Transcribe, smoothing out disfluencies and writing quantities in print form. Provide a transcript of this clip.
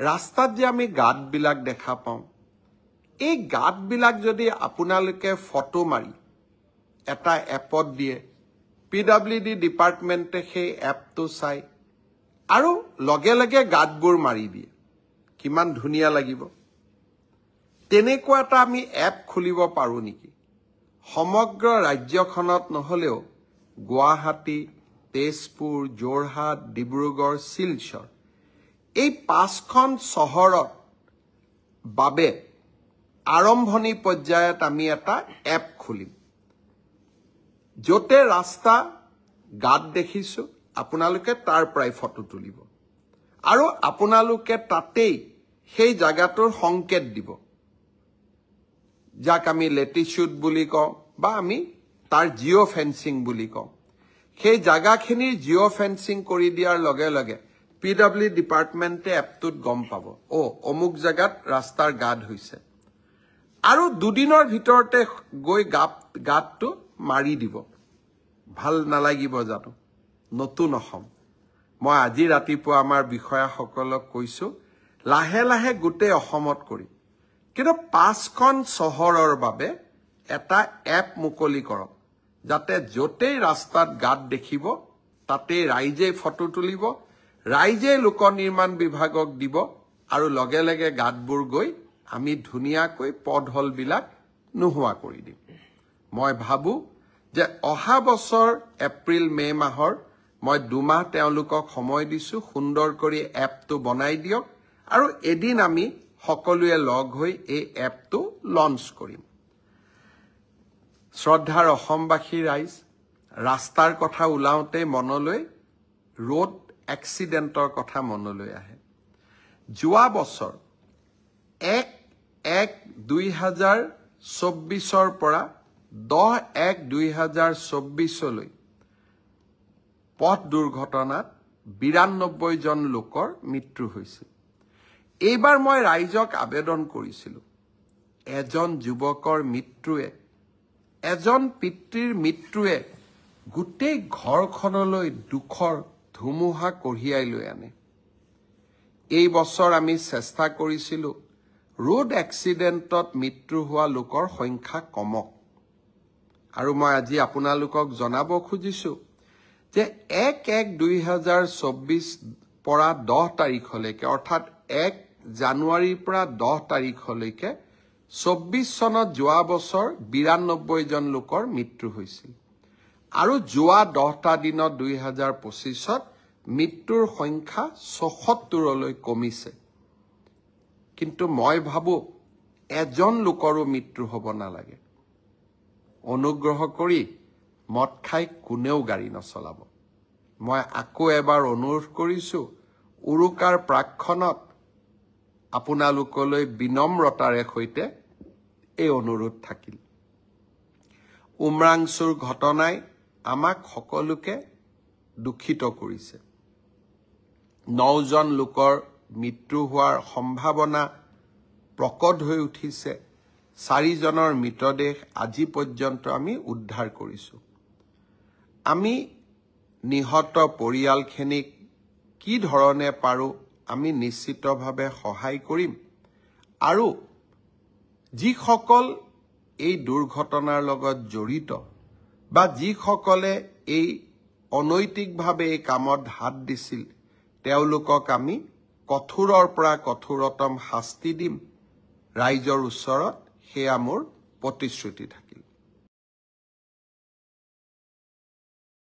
ৰাস্তাত যে আমি গাঁতবিলাক দেখা পাওঁ এই গাঁতবিলাক যদি আপোনালোকে ফটো মাৰি এটা এপত দিয়ে পিডব্লিউডি ডিপাৰ্টমেণ্টে সেই এপটো চাই আৰু লগে লগে গাঁতবোৰ মাৰি দিয়ে কিমান ধুনীয়া লাগিব তেনেকুৱা এটা আমি এপ খুলিব পাৰো নেকি সমগ্ৰ ৰাজ্যখনত নহলেও গুৱাহাটী তেজপুৰ যোৰহাট ডিব্ৰুগড় শিলচৰ এই 5খন চহৰত বাবে আৰম্ভণি পৰ্যায়ত আমি এটা এপ খুলিম যতে ৰাস্তা গাঁত দেখিছো আপোনালোকে তাৰ পৰাই ফটো তুলিব আৰু আপোনালোকে তাতেই সেই জায়গাটোৰ সংকেত দিব যাক আমি লেটিটিউড বুলি কওঁ বা আমি তাৰ জিঅ' ফেন্সিং বুলি কওঁ সেই জায়গাখিনিৰ জিঅ' ফেন্সিং কৰি দিয়াৰ লগে লগে পিডব্লিউ ডিপাৰ্টমেণ্টে এপটোত গম পাব ও অমুক জায়গাত ৰাস্তাৰ গাঁত হৈছে আৰু দুদিনৰ ভিতৰতে গৈ গাঁতটো মাৰি দিব ভাল নালাগিব জানো নতুন অসম মই আজি ৰাতিপুৱা আমাৰ বিষয়াসকলক কৈছো লাহে লাহে গোটেই অসমত কৰি কিন্তু 5খন চহৰৰ বাবে এটা এপ মুকলি কৰক যাতে যতেই ৰাস্তাত গাঁত দেখিব তাতে ৰাইজে ফটো তুলিব ৰাইজে লোক নিৰ্মাণ বিভাগক দিব আৰু লগে লগে গাঁতবোৰ গৈ আমি ধুনীয়াকৈ পথহলবিলাক নোহোৱা কৰি দিম মই ভাবো যে অহা বছৰ এপ্ৰিল মে মাহৰ মই 2 মাহ তেওঁলোকক সময় দিছো সুন্দৰ কৰি এপটো বনাই দিয়ক আৰু এদিন আমি সকলোৱে লগ হৈ এই এপটো লঞ্চ কৰিম শ্ৰদ্ধাৰ অসমবাসী ৰাইজ ৰাস্তাৰ কথা ওলাওতে মনলৈ ৰোড এক্সিডেন্টৰ কথা মনলৈ আহে যোৱা বছৰ 1/1/2024 পৰা 10/1/2024 লৈ পথ দুৰ্ঘটনাত 92 জন লোকৰ মৃত্যু হৈছিল এইবাৰ মই ৰাইজক আবেদন কৰিছিলো এজন যুৱকৰ মৃত্যুৱে এজন পিতৃৰ মৃত্যুৱে গোটেই ঘৰখনলৈ দুখৰ ধুমুহা কঢ়িয়াই লৈ আনে এই বছৰ আমি চেষ্টা কৰিছিলো ৰোড এক্সিডেন্টত মৃত্যু হোৱা লোকৰ সংখ্যা কমক আৰু মই আজি আপোনালোকক জনাব খুজিছো যে 1/1/2024 পৰা 10 তাৰিখলৈকে অৰ্থাৎ 1 জানুৱাৰীৰ পৰা 10 তাৰিখলৈকে 24 চনত যোৱা বছৰ 92 জন লোকৰ মৃত্যু হৈছিল আৰু যোৱা 10টা দিনত 2025ত মৃত্যুৰ সংখ্যা ৭৪ লৈ কমিছে কিন্তু মই ভাবো এজন লোকৰো মৃত্যু হ'ব নালাগে অনুগ্ৰহ কৰি মদ খাই কোনেও গাড়ী নচলাব মই আকৌ এবাৰ অনুৰোধ কৰিছো উৰুকাৰ প্ৰাক্ষণত আপোনালোকলৈ বিনম্ৰতাৰে সৈতে এই অনুৰোধ থাকিল উমৰাংচুৰ ঘটনাই আমাক সকলোকে দুখিত কৰিছে 9 জন লোকৰ মৃত্যু হোৱাৰ সম্ভাৱনা প্ৰকট হৈ উঠিছে 4 জনৰ মৃতদেহ আজি পৰ্যন্ত আমি উদ্ধাৰ কৰিছো আমি নিহত পৰিয়ালখিনিক কি ধৰণে পাৰো আমি নিশ্চিতভাৱে সহায় কৰিম আৰু যিসকল এই দুৰ্ঘটনাৰ লগত জড়িত বা যিসকলে এই অনৈতিকভাৱে এই কামত হাত দিছিল তেওঁলোকক আমি কঠোৰৰ পৰা কঠোৰতম শাস্তি দিম ৰাইজৰ ওচৰত সেয়া মোৰ প্ৰতিশ্ৰুতি থাকিল